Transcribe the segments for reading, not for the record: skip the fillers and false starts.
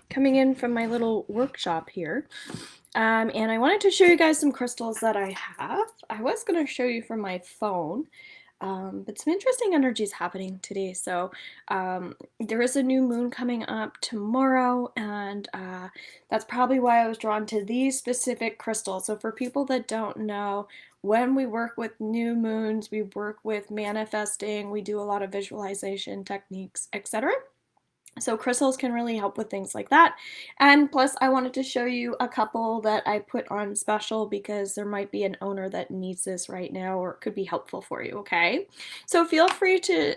coming in from my little workshop here. And I wanted to show you guys some crystals that I have. I was going to show you from my phone, but some interesting energies happening today. So there is a new moon coming up tomorrow, and that's probably why I was drawn to these specific crystals. So for people that don't know, when we work with new moons, we work with manifesting, we do a lot of visualization techniques, etc. So crystals can really help with things like that. And plus, I wanted to show you a couple that I put on special because there might be an owner that needs this right now or it could be helpful for you, okay? So feel free to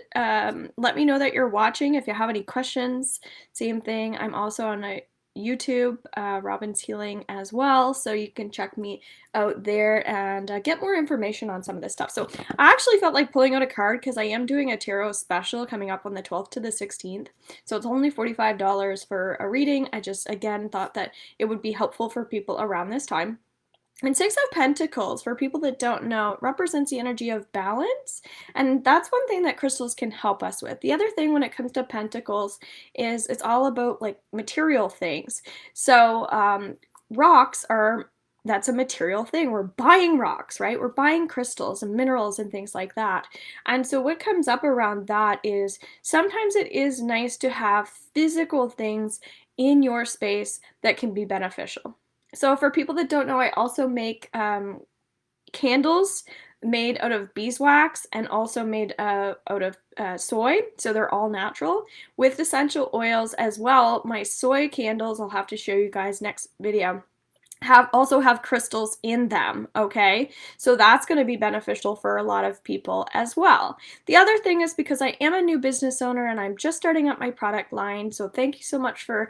let me know that you're watching if you have any questions. Same thing, I'm also on a YouTube, Robin's Healing as well, so you can check me out there and get more information on some of this stuff. So I actually felt like pulling out a card because I am doing a tarot special coming up on the 12th to the 16th. So it's only $45 for a reading. I just, again, thought that it would be helpful for people around this time. And Six of Pentacles, for people that don't know, represents the energy of balance. And that's one thing that crystals can help us with. The other thing when it comes to Pentacles is it's all about like material things. So rocks are, that's a material thing. We're buying rocks, right? We're buying crystals and minerals and things like that. And so what comes up around that is sometimes it is nice to have physical things in your space that can be beneficial. So for people that don't know, I also make candles made out of beeswax and also made out of soy. So they're all natural with essential oils as well. My soy candles, I'll have to show you guys next video, also have crystals in them, okay? So that's going to be beneficial for a lot of people as well. The other thing is because I am a new business owner and I'm just starting up my product line, so thank you so much for,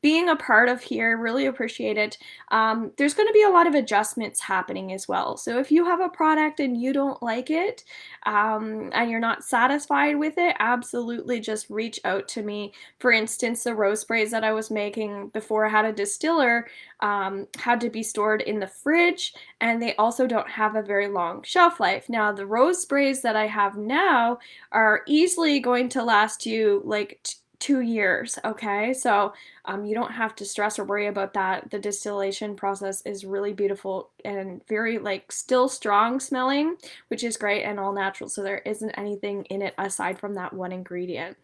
being a part of here. Really appreciate it. There's going to be a lot of adjustments happening as well. So if you have a product and you don't like it, and you're not satisfied with it, absolutely just reach out to me. For instance, the rose sprays that I was making before I had a distiller had to be stored in the fridge, and they also don't have a very long shelf life. Now, the rose sprays that I have now are easily going to last you like 2 years, okay? So you don't have to stress or worry about that. The distillation process is really beautiful and very like still strong smelling, which is great and all natural. So there isn't anything in it aside from that one ingredient.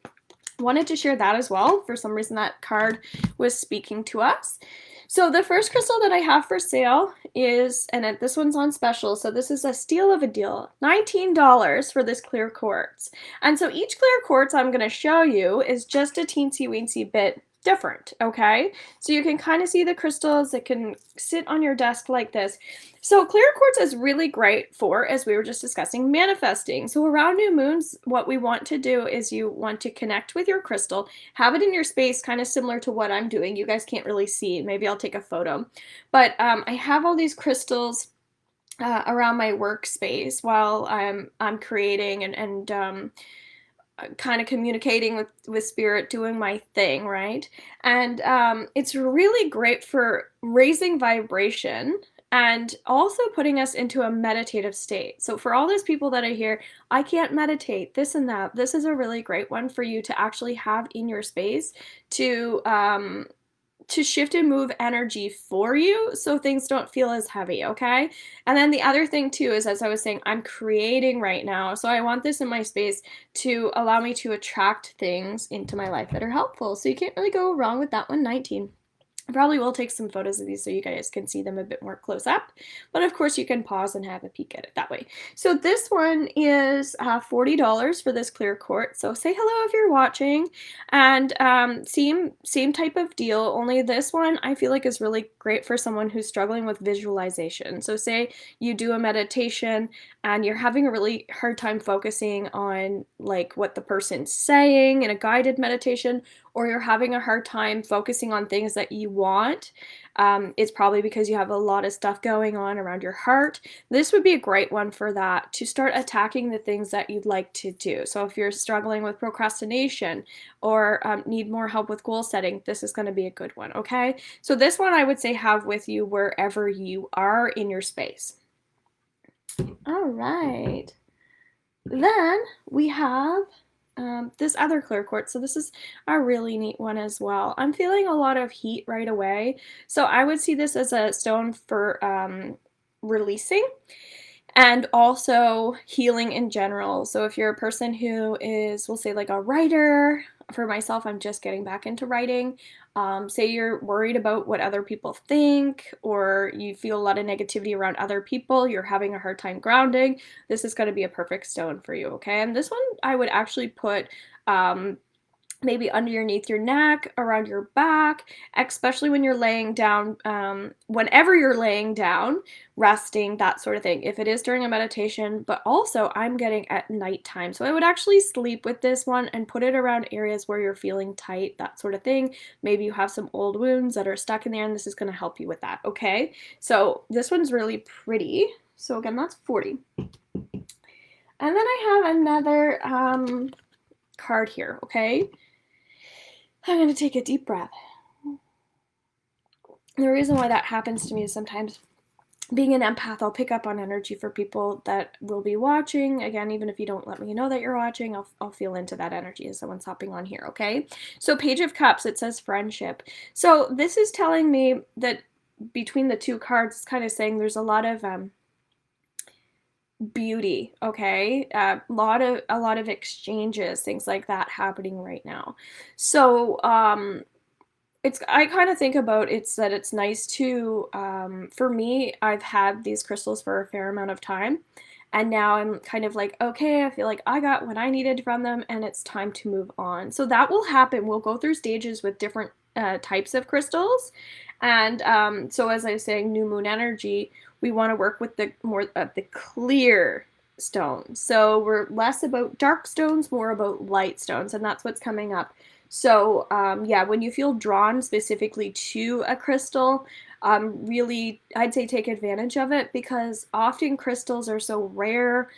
Wanted to share that as well. For some reason that card was speaking to us. So the first crystal that I have for sale is, and this one's on special, so this is a steal of a deal, $19 for this clear quartz. And so each clear quartz I'm going to show you is just a teensy weensy bit different, okay? So you can kind of see the crystals that can sit on your desk like this. So clear quartz is really great for, as we were just discussing, manifesting. So around new moons, what we want to do is you want to connect with your crystal, have it in your space, kind of similar to what I'm doing. You guys can't really see. Maybe I'll take a photo. But I have all these crystals around my workspace while I'm creating and kind of communicating with spirit, doing my thing, right? And it's really great for raising vibration and also putting us into a meditative state. So for all those people that are here, I can't meditate, this and that, this is a really great one for you to actually have in your space to shift and move energy for you so things don't feel as heavy, okay? And then the other thing too is, as I was saying, I'm creating right now. So I want this in my space to allow me to attract things into my life that are helpful. So you can't really go wrong with that one, 19. I probably will take some photos of these so you guys can see them a bit more close up, but of course you can pause and have a peek at it that way. So this one is $40 for this clear quartz. So say hello if you're watching, and same type of deal. Only this one I feel like is really great for someone who's struggling with visualization. So say you do a meditation and you're having a really hard time focusing on like what the person's saying in a guided meditation, or you're having a hard time focusing on things that you want, it's probably because you have a lot of stuff going on around your heart. This would be a great one for that, to start attacking the things that you'd like to do. So if you're struggling with procrastination or need more help with goal setting, this is going to be a good one, okay? So this one I would say have with you wherever you are in your space. All right. Then we have this other clear quartz. So this is a really neat one as well. I'm feeling a lot of heat right away. So I would see this as a stone for releasing and also healing in general. So if you're a person who is, we'll say like a writer, for myself, I'm just getting back into writing. Say you're worried about what other people think, or you feel a lot of negativity around other people, you're having a hard time grounding, this is going to be a perfect stone for you, okay? And this one I would actually put um, maybe underneath your neck, around your back, especially when you're laying down, whenever you're laying down, resting, that sort of thing. If it is during a meditation, but also I'm getting at nighttime. So I would actually sleep with this one and put it around areas where you're feeling tight, that sort of thing. Maybe you have some old wounds that are stuck in there, and this is going to help you with that, okay? So this one's really pretty. So again, that's 40. And then I have another card here, okay? I'm going to take a deep breath. The reason why that happens to me is sometimes being an empath, I'll pick up on energy for people that will be watching. Again, even if you don't let me know that you're watching, I'll feel into that energy as someone's hopping on here, okay? So Page of Cups, it says friendship. So this is telling me that between the two cards, it's kind of saying there's a lot of beauty, okay? A lot of exchanges, things like that happening right now. So it's, I kind of think about it's that it's nice to for me, I've had these crystals for a fair amount of time, and now I'm kind of like, okay, I feel like I got what I needed from them and it's time to move on. So that will happen. We'll go through stages with different types of crystals. And so as I was saying, new moon energy, we want to work with the more the clear stones. So we're less about dark stones, more about light stones, and that's what's coming up. So yeah, when you feel drawn specifically to a crystal, really, I'd say take advantage of it, because often crystals are so rare.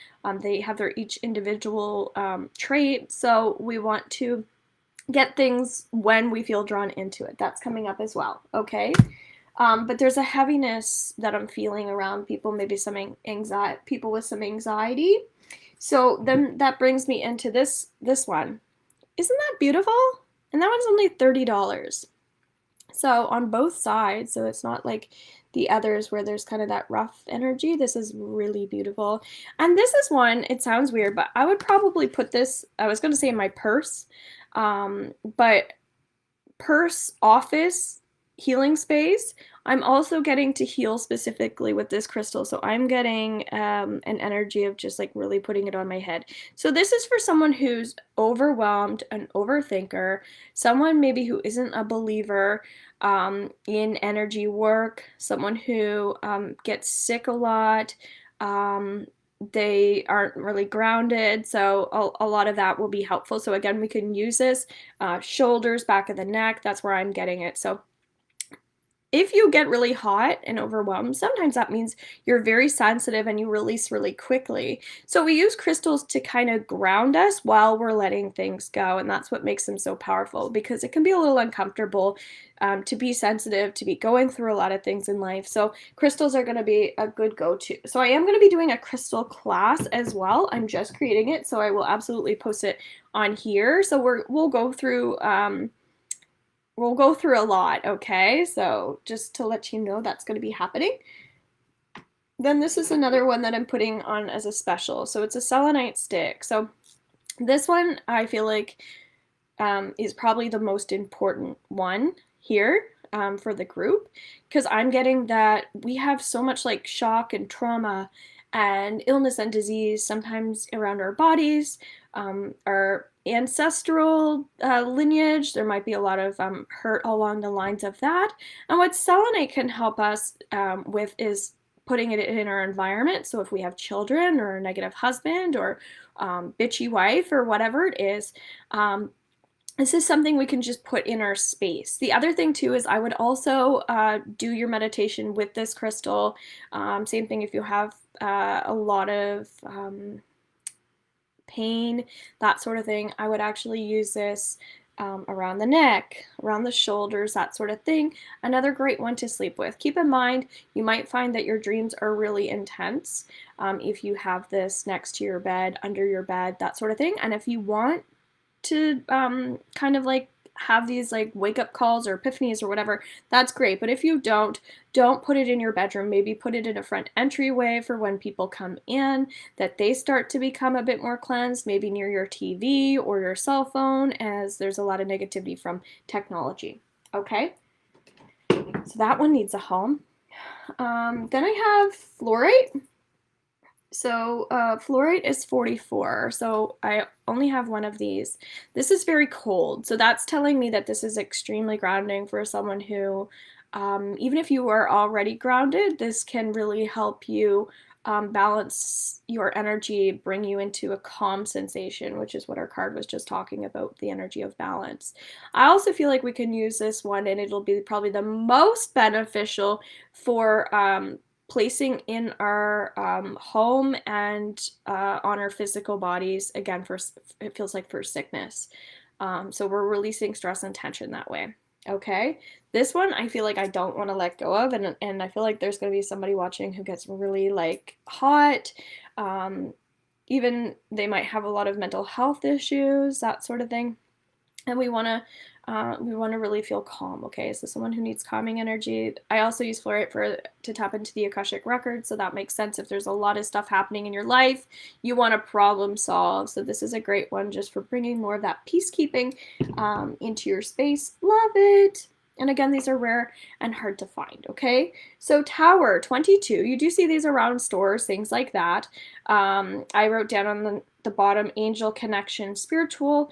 They have their each individual trait. So we want to get things when we feel drawn into it. That's coming up as well, okay? But there's a heaviness that I'm feeling around people, maybe some anxiety, people with some anxiety. So then that brings me into this one. Isn't that beautiful? And that one's only $30. So on both sides, so it's not like the others where there's kind of that rough energy. This is really beautiful. And this is one, it sounds weird, but I would probably put this, I was going to say in my purse, but purse, office, healing space. I'm also getting to heal specifically with this crystal. So I'm getting an energy of just like really putting it on my head. So this is for someone who's overwhelmed, an overthinker, someone maybe who isn't a believer in energy work, someone who gets sick a lot. They aren't really grounded, so a lot of that will be helpful. So again, we can use this shoulders, back of the neck, that's where I'm getting it. So if you get really hot and overwhelmed, sometimes that means you're very sensitive and you release really quickly. So we use crystals to kind of ground us while we're letting things go, and that's what makes them so powerful, because it can be a little uncomfortable to be sensitive, to be going through a lot of things in life. So crystals are going to be a good go-to. So I am going to be doing a crystal class as well. I'm just creating it, so I will absolutely post it on here. So we'll go through a lot, okay? So just to let you know, that's going to be happening. Then this is another one that I'm putting on as a special. So it's a selenite stick. So this one I feel like is probably the most important one here for the group, because I'm getting that we have so much like shock and trauma and illness and disease sometimes around our bodies, our ancestral lineage. There might be a lot of hurt along the lines of that. And what selenite can help us with is putting it in our environment. So if we have children or a negative husband or bitchy wife or whatever it is, this is something we can just put in our space. The other thing too is I would also do your meditation with this crystal. Same thing if you have a lot of pain, that sort of thing. I would actually use this around the neck, around the shoulders, that sort of thing. Another great one to sleep with. Keep in mind, you might find that your dreams are really intense if you have this next to your bed, under your bed, that sort of thing. And if you want to kind of like have these like wake up calls or epiphanies or whatever, that's great. But if you don't put it in your bedroom. Maybe put it in a front entryway for when people come in, that they start to become a bit more cleansed, maybe near your TV or your cell phone, as there's a lot of negativity from technology. Okay, so that one needs a home. Then I have fluorite. So fluorite is 44, so I only have one of these. This is very cold, so that's telling me that this is extremely grounding for someone who, even if you are already grounded, this can really help you balance your energy, bring you into a calm sensation, which is what our card was just talking about, the energy of balance. I also feel like we can use this one, and it'll be probably the most beneficial for placing in our home and on our physical bodies, again, for it feels like for sickness. So we're releasing stress and tension that way. Okay, this one I feel like I don't want to let go of, and I feel like there's going to be somebody watching who gets really like hot. Even they might have a lot of mental health issues, that sort of thing, and we want to really feel calm. Okay, so someone who needs calming energy. I also use fluorite to tap into the Akashic record, so that makes sense. If there's a lot of stuff happening in your life, you want to problem solve. So this is a great one just for bringing more of that peacekeeping into your space. Love it. And again, these are rare and hard to find, okay? So Tower 22, you do see these around stores, things like that. I wrote down on the bottom, Angel Connection Spiritual.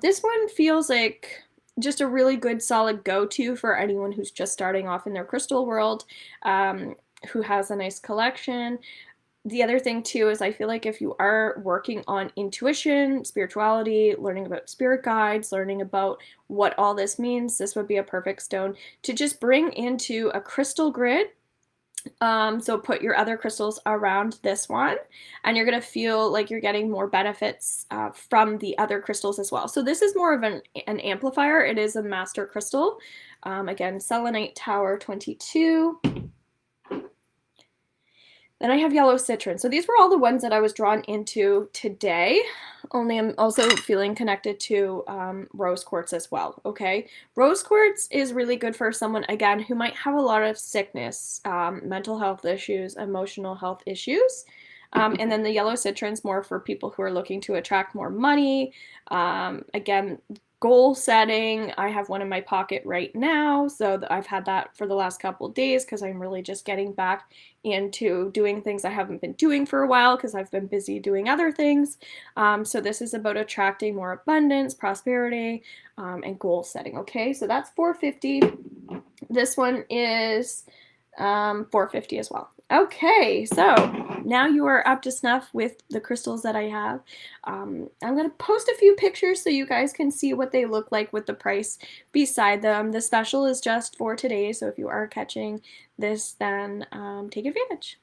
This one feels like just a really good solid go-to for anyone who's just starting off in their crystal world, who has a nice collection. The other thing too is I feel like if you are working on intuition, spirituality, learning about spirit guides, learning about what all this means, this would be a perfect stone to just bring into a crystal grid. So put your other crystals around this one, and you're going to feel like you're getting more benefits from the other crystals as well. So this is more of an amplifier. It is a master crystal. Again, Selenite Tower 22. Then I have yellow citron. So these were all the ones that I was drawn into today. Only I'm also feeling connected to rose quartz as well, okay? Rose quartz is really good for someone, again, who might have a lot of sickness, mental health issues, emotional health issues. And then the yellow citron's more for people who are looking to attract more money. Again, goal setting. I have one in my pocket right now, so I've had that for the last couple of days because I'm really just getting back into doing things I haven't been doing for a while because I've been busy doing other things. So this is about attracting more abundance, prosperity, and goal setting. Okay, so that's 450. This one is 450 as well. Okay, so now you are up to snuff with the crystals that I have. I'm going to post a few pictures so you guys can see what they look like with the price beside them. The special is just for today, so if you are catching this, then take advantage.